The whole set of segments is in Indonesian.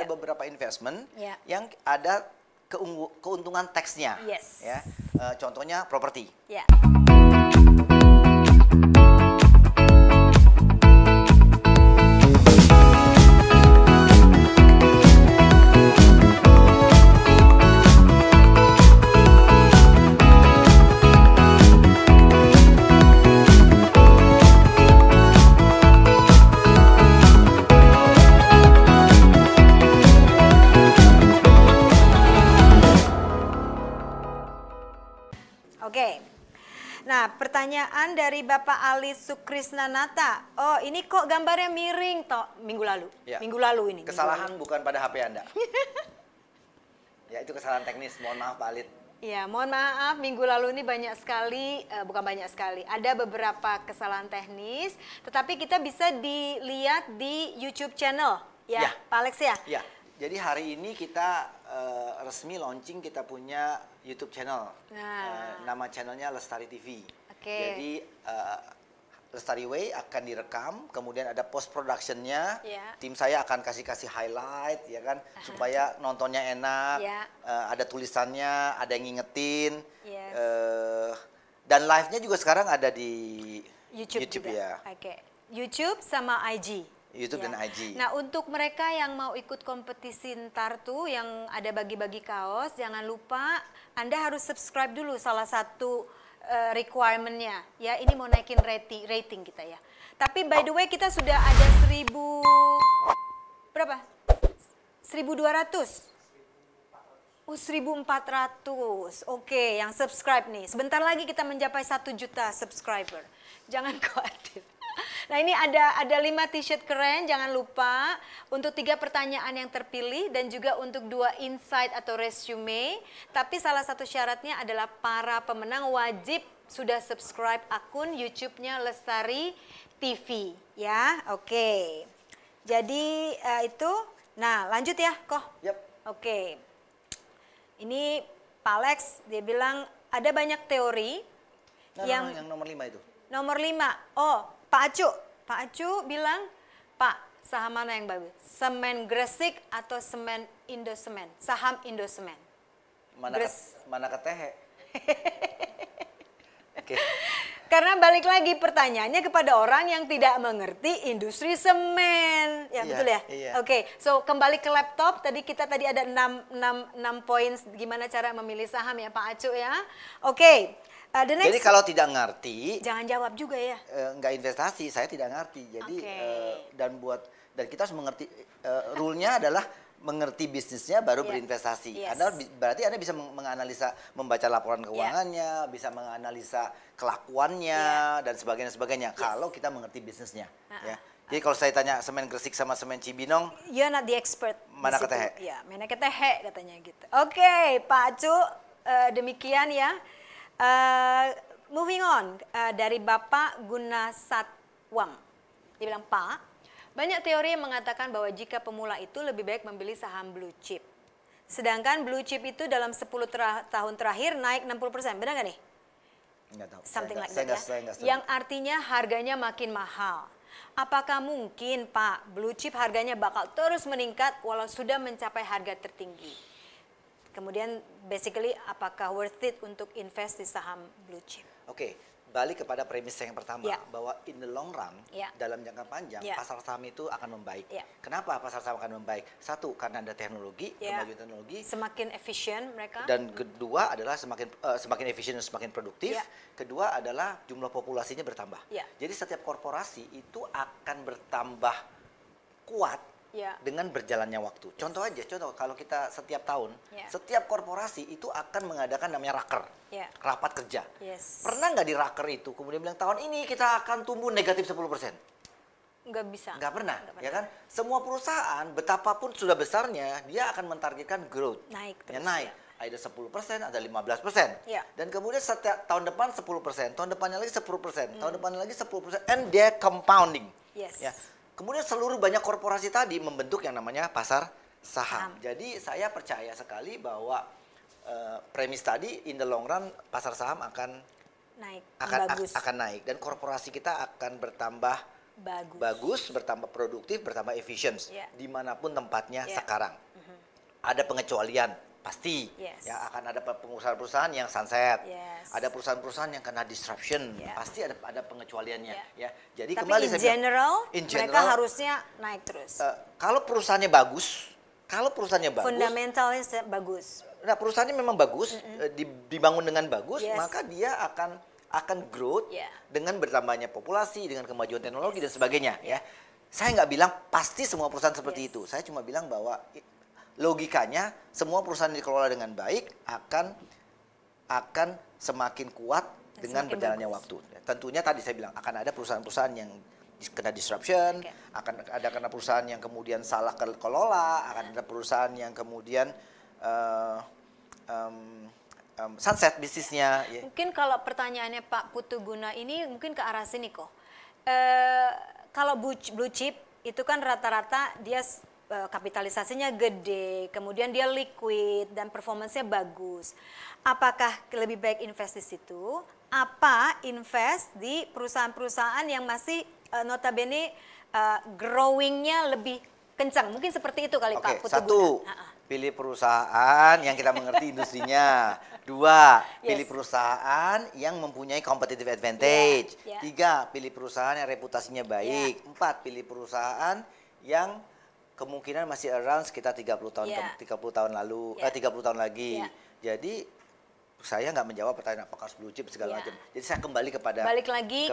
beberapa investment yang ada keuntungan teksnya. Ya. Contohnya properti. Oke. Nah, pertanyaan dari Bapak Ali Sukrisnanata. Oh, ini kok gambarnya miring toh minggu lalu. Minggu lalu ini. Kesalahan bukan pada HP Anda. Ya, itu kesalahan teknis. Mohon maaf Pak Alit. Ya, mohon maaf, minggu lalu ini banyak sekali, bukan banyak sekali, ada beberapa kesalahan teknis, tetapi kita bisa dilihat di YouTube channel, ya, Pak Alex ya? Ya, jadi hari ini kita resmi launching kita punya YouTube channel. Nama channelnya Lestari TV. Jadi Lestari Way akan direkam, kemudian ada post productionnya. Tim saya akan kasih highlight, ya kan, supaya nontonnya enak. Ada tulisannya, ada yang ngingetin. Dan live-nya juga sekarang ada di YouTube ya. YouTube sama IG. YouTube dan IG. Nah, untuk mereka yang mau ikut kompetisi ntar tuh yang ada bagi-bagi kaos, jangan lupa Anda harus subscribe dulu, salah satu requirement-nya. Ya, ini mau naikin rating kita ya. Tapi by the way kita sudah ada 1.200. Oh, 1.400. Oke, yang subscribe nih. Sebentar lagi kita mencapai 1 juta subscriber. Jangan khawatir. Nah, ini ada 5 t-shirt keren, jangan lupa untuk 3 pertanyaan yang terpilih dan juga untuk 2 insight atau resume. Tapi salah satu syaratnya adalah para pemenang wajib sudah subscribe akun YouTube-nya Lestari TV ya. Oke. Jadi itu. Nah, lanjut ya, Koh. Oke. Ini Pak Alex dia bilang ada banyak teori yang nomor 5 itu. Nomor 5. Oh, Pak Acu bilang, Pak, saham mana yang bagus? Semen Gresik atau semen Indosemen? Saham Indosemen. Mana ketehe? Karena balik lagi pertanyaannya kepada orang yang tidak mengerti industri semen. Ya, betul ya? Oke, so kembali ke laptop. Tadi ada 6 poin gimana cara memilih saham ya Pak Acu ya. Oke. Jadi kalau tidak ngerti, jangan jawab juga ya. Nggak investasi, saya tidak ngerti. Jadi dan kita harus mengerti rule-nya adalah mengerti bisnisnya baru berinvestasi. Berarti Anda bisa menganalisa, membaca laporan keuangannya, bisa menganalisa kelakuannya dan sebagainya. Kalau kita mengerti bisnisnya, ya. Jadi kalau saya tanya semen Gresik sama semen Cibinong, you're not the expert. Mana ketehe? Ya, mana ketehe katanya gitu. Oke, Pak Acu, demikian ya. Moving on, dari Bapak Gunasatwang. Dia bilang, Pak, banyak teori yang mengatakan bahwa jika pemula itu lebih baik membeli saham blue chip. Sedangkan blue chip itu dalam 10 tahun terakhir naik 60%. Benar nggak nih? Nggak tahu. Something like that ya. Yang artinya harganya makin mahal. Apakah mungkin, Pak, blue chip harganya bakal terus meningkat walau sudah mencapai harga tertinggi? Kemudian basically apakah worth it untuk invest di saham blue chip? Oke, balik kepada premis yang pertama bahwa in the long run dalam jangka panjang pasar saham itu akan membaik. Kenapa pasar saham akan membaik? Satu, karena ada teknologi, kemajuan teknologi. Semakin efisien mereka. Dan kedua adalah semakin efisien dan semakin produktif. Kedua adalah jumlah populasinya bertambah. Jadi setiap korporasi itu akan bertambah kuat dengan berjalannya waktu. Contoh kalau kita setiap tahun, setiap korporasi itu akan mengadakan namanya raker, rapat kerja. Pernah nggak di raker itu kemudian bilang tahun ini kita akan tumbuh negatif 10%? Nggak bisa. Nggak pernah, ya kan? Semua perusahaan betapapun sudah besarnya, dia akan mentargetkan growth. Naik terus. Naik. Ada 10%, ada 15%. Dan kemudian setiap tahun depan 10%, tahun depannya lagi 10%, tahun depannya lagi 10%, and they're compounding. Ya. Kemudian seluruh banyak korporasi tadi membentuk yang namanya pasar saham. Jadi saya percaya sekali bahwa premis tadi in the long run pasar saham akan naik dan korporasi kita akan bertambah bagus, bertambah produktif, bertambah efisien dimanapun tempatnya sekarang. Ada pengecualian pasti, ya akan ada perusahaan-perusahaan yang sunset, ada perusahaan-perusahaan yang kena disruption, pasti ada pengecualiannya, ya. Jadi tapi kembali in general, mereka harusnya naik terus. Kalau perusahaannya bagus, fundamentalnya bagus. Nah, perusahaannya memang bagus, dibangun dengan bagus, maka dia akan growth dengan bertambahnya populasi, dengan kemajuan teknologi dan sebagainya, ya. Saya nggak bilang pasti semua perusahaan seperti itu. Saya cuma bilang bahwa logikanya semua perusahaan dikelola dengan baik akan semakin kuat dengan berjalannya waktu. Tentunya tadi saya bilang akan ada perusahaan-perusahaan yang kena disruption, akan ada kena perusahaan yang kemudian salah kelola, akan ada perusahaan yang kemudian sunset bisnisnya. Mungkin kalau pertanyaannya Pak Putu Guna ini mungkin ke arah sini kok. Kalau blue chip itu kan rata-rata dia kapitalisasinya gede, kemudian dia liquid dan performance-nya bagus. Apakah lebih baik invest di situ? Apa invest di perusahaan-perusahaan yang masih notabene growing-nya lebih kencang? Mungkin seperti itu kali Pak Putu Guna. Pilih perusahaan yang kita mengerti industrinya. 2, pilih perusahaan yang mempunyai competitive advantage. 3, pilih perusahaan yang reputasinya baik. 4, pilih perusahaan yang kemungkinan masih around sekitar 30 tahun 30 tahun lalu, 30 tahun lagi. Jadi saya nggak menjawab pertanyaan apakah harus blue chip segala macam. Jadi saya kembali kepada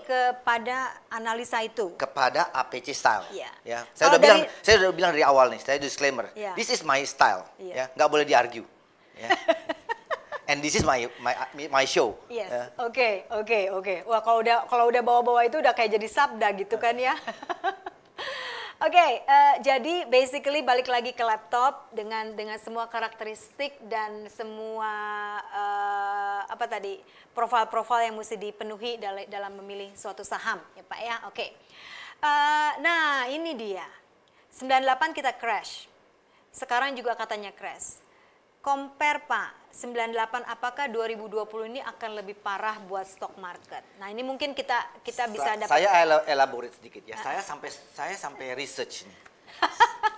kepada analisa itu. Kepada APC style. Ya. Saya udah bilang dari awal nih, saya disclaimer. This is my style. Ya, nggak boleh diargue. Ya. And this is my show. Yes. Oke. Wah, kalau udah bawa-bawa itu udah kayak jadi sabda gitu kan ya. Oke, jadi basically balik lagi ke laptop dengan semua karakteristik dan semua profil-profil yang mesti dipenuhi dalam memilih suatu saham ya Pak ya. Oke. Nah, ini dia. 98 kita crash. Sekarang juga katanya crash. Compare Pak, 98 apakah 2020 ini akan lebih parah buat stock market? Nah, ini mungkin kita bisa dapat. Saya elaborate sedikit ya. Saya sampai research nih.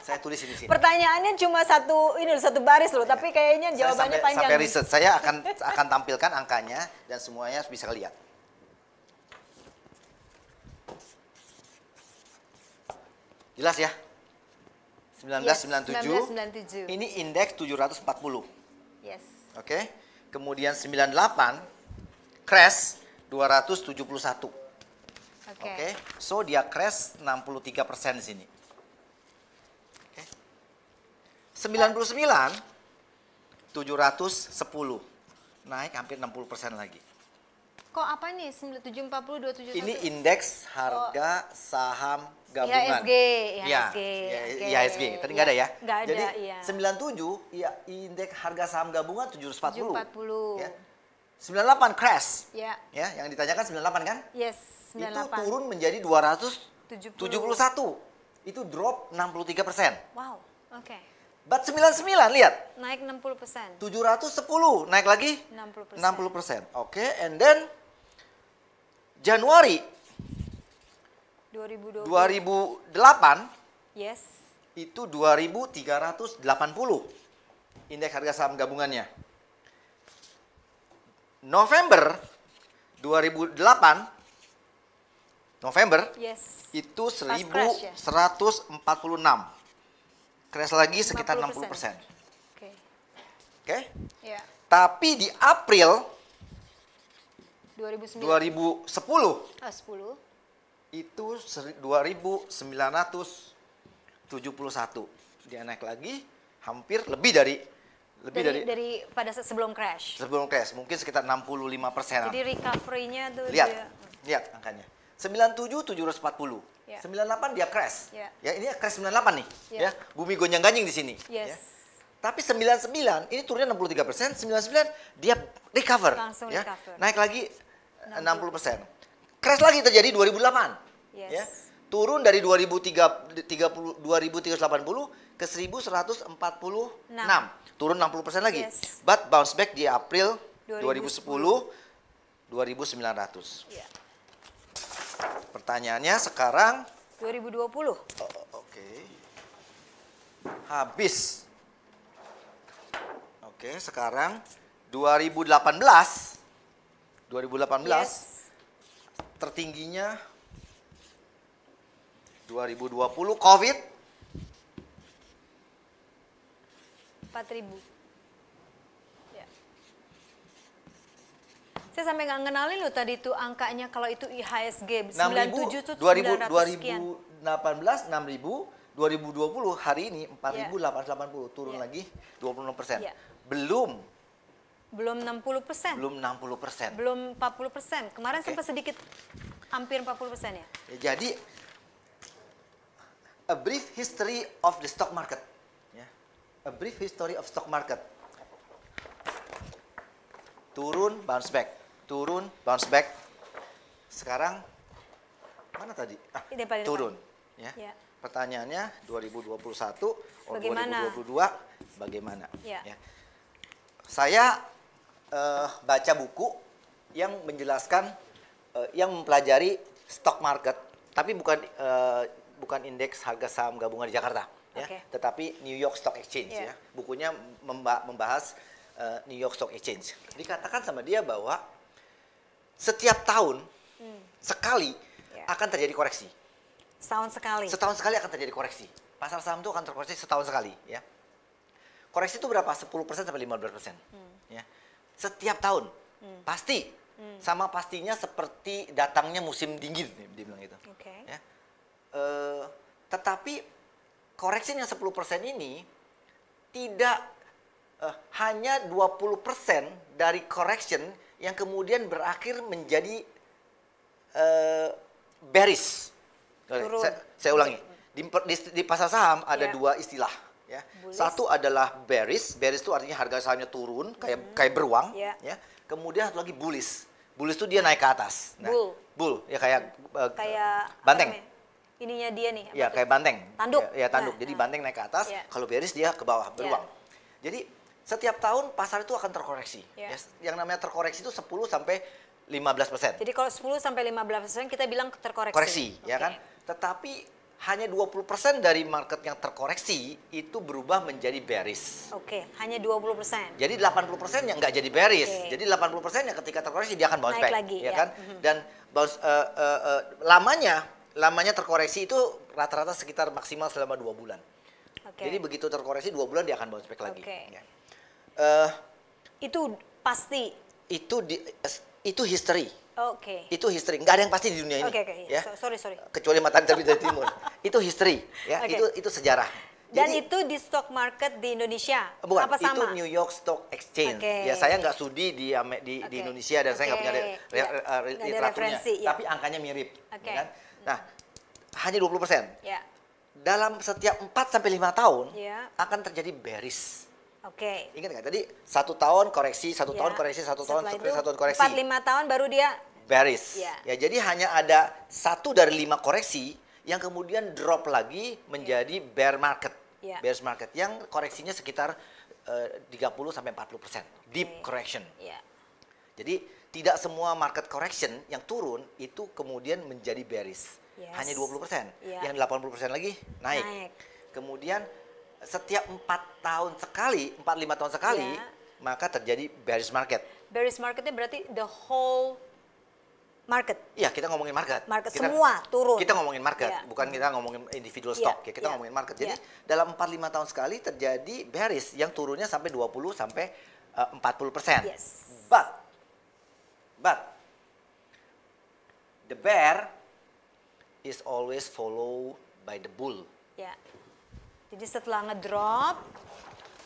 Saya tulis di sini. Pertanyaannya cuma satu baris loh, tapi kayaknya jawabannya panjang. Sampai research. Saya akan tampilkan angkanya dan semuanya bisa lihat. Jelas ya? 1997. Ini indeks 740. Yes. Oke. Kemudian 98 crash 271. Oke. So dia crash 63% di sini. Oke. 99 710. Naik hampir 60% lagi. Kok apa nih 740 271? Ini indeks harga saham gabungan. IHSG. Tadi nggak ada ya? Nggak ada, jadi, 97, ya indeks harga saham gabungan 740. Ya. 98 crash. Ya, yang ditanyakan 98 kan? Yes, 98. Itu turun menjadi 271. Itu drop 63%. Wow, oke. But 99 lihat. Naik 60%. 710, naik lagi 60%. Oke, and then Januari 2008 yes itu 2380 indeks harga saham gabungannya. November 2008 yes itu 1146 crash lagi sekitar 60%. Oke. Ya. Tapi di April 2010 itu 2971. Dia naik lagi hampir lebih dari pada sebelum crash. Sebelum crash mungkin sekitar 65%. Jadi recovery-nya tuh lihat angkanya. 97 740. 98 dia crash. Ya, ini crash 98 nih, ya. Bumi gonjang-ganjing di sini, ya. Tapi 99 ini turunnya 63%, 99 dia recover. Langsung ya. recover. Naik lagi 60%. Crash lagi terjadi 2008. Ya. Turun dari 2380 ke 1146. Turun 60% lagi. But bounce back di April 2010 2900. Pertanyaannya sekarang 2020. Oke. Habis. Oke, sekarang 2018. 2018. Yes. Tertingginya 2020 COVID 4.000. Ya. Saya sampai nggak ngenalin loh tadi tuh angkanya, kalau itu IHSG 97 tuh 900 sekian. 2018 6.000, 2020 hari ini 4.880, turun lagi 26%. Belum 60%. Belum 60%. Belum 40%. Kemarin sempat sedikit hampir 40% ya. Jadi a brief history of the stock market. A brief history of stock market. Turun, bounce back. Turun, bounce back. Sekarang mana tadi? Turun. Ya. Pertanyaannya 2021 bagaimana? 2022 bagaimana? Ya. Saya baca buku yang menjelaskan, yang mempelajari stock market, tapi bukan indeks harga saham gabungan di Jakarta. Ya, tetapi New York Stock Exchange. Ya. Bukunya membahas New York Stock Exchange. Dikatakan sama dia bahwa setiap tahun sekali akan terjadi koreksi. Setahun sekali. Setahun sekali akan terjadi koreksi. Pasar saham itu akan terkoreksi setahun sekali. Ya. Koreksi itu berapa? 10% sampai 15%. Ya. Setiap tahun. Pasti. Sama pastinya seperti datangnya musim dingin, dia bilang gitu. Ya. Tetapi koreksinya 10% ini tidak hanya 20% dari correction yang kemudian berakhir menjadi bearish. Saya ulangi. Di pasar saham ada dua istilah. Ya. Satu adalah bearish. Bearish itu artinya harga sahamnya turun, kayak beruang. Ya. Kemudian satu lagi bullish. Bullish itu dia naik ke atas. Nah, bull. Ya kayak banteng. Ininya dia nih. Ya kayak banteng. Tanduk. Ya tanduk. Jadi banteng naik ke atas, kalau bearish dia ke bawah, beruang. Jadi setiap tahun pasar itu akan terkoreksi. Yang namanya terkoreksi itu 10 sampai 15%. Jadi kalau 10 sampai 15% kita bilang terkoreksi. Koreksi, ya kan? Tetapi hanya 20% dari market yang terkoreksi itu berubah menjadi bearish. Hanya 20%. Jadi 80% yang nggak jadi bearish. Jadi 80% yang ketika terkoreksi dia akan bounce back, lagi, ya kan? Dan bounce lamanya terkoreksi itu rata-rata sekitar maksimal selama 2 bulan. Jadi begitu terkoreksi 2 bulan dia akan bounce back lagi. Ya. Itu pasti. Itu history. Itu history. Nggak ada yang pasti di dunia ini. Ya. Sorry. Kecuali matahari terbit dari timur. Itu history. Ya. Itu sejarah. Dan jadi, itu di stock market di Indonesia? Bukan, apa sama? Itu New York Stock Exchange. Ya, saya nggak studi di Indonesia dan saya nggak punya literaturnya. Tapi angkanya mirip. Ya kan? Nah, hanya 20%. Dalam setiap 4-5 tahun akan terjadi bearish. Ingat nggak tadi 1 tahun koreksi, 1 tahun koreksi, 1 tahun koreksi. 4-5 tahun baru dia bearish. Ya, jadi hanya ada 1 dari 5 koreksi yang kemudian drop lagi menjadi bear market. Bear market yang koreksinya sekitar 30-40%. Deep correction. Jadi tidak semua market correction yang turun itu kemudian menjadi bearish. Hanya 20%. Yang 80% lagi naik. Kemudian setiap 4-5 tahun sekali, maka terjadi bearish market. Bearish marketnya berarti the whole market. Iya, kita ngomongin market. Semua turun. Kita ngomongin market, bukan kita ngomongin individual stock. Kita ngomongin market. Jadi dalam 4-5 tahun sekali terjadi bearish yang turunnya sampai 20 sampai 40%. But the bear is always followed by the bull. Jadi setelah ngedrop,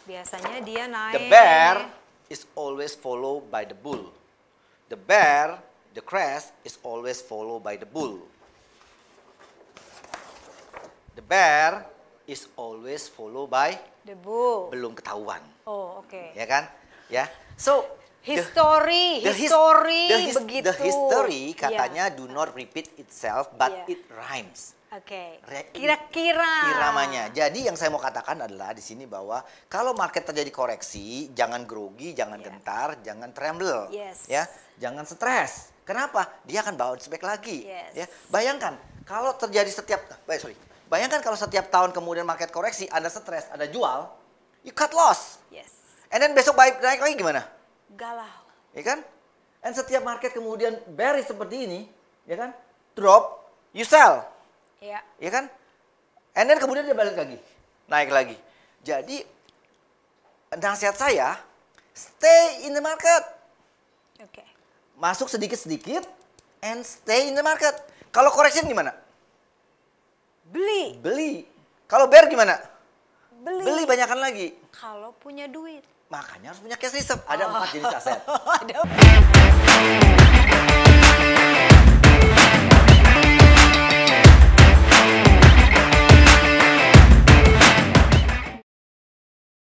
biasanya dia naik. The bear is always followed by the bull. The crash is always followed by the bull. The bear is always followed by the bull. Belum ketahuan. Ya kan? Ya. So history begitu. The history katanya do not repeat itself, but it rhymes. Kira-kira iramanya. Jadi yang saya mau katakan adalah di sini bahwa kalau market terjadi koreksi, jangan grogi, jangan gentar, jangan tremble, ya, jangan stres. Kenapa? Dia akan bounce back lagi. Ya, bayangkan Kalau terjadi bayangkan kalau setiap tahun kemudian market koreksi, Anda stres, Anda jual, you cut loss. Yes. And then besok naik lagi gimana? Galau. Ya kan? And setiap market kemudian bearish seperti ini, ya kan? Drop, you sell. Iya. Ya kan? And then kemudian dia balik lagi, naik lagi. Jadi nasihat saya, stay in the market. Oke. Masuk sedikit-sedikit and stay in the market. Kalau koreksi gimana? Beli. Kalau bear gimana? Beli banyakan lagi. Kalau punya duit. Makanya harus punya cash reserve. Ada 4 jenis aset.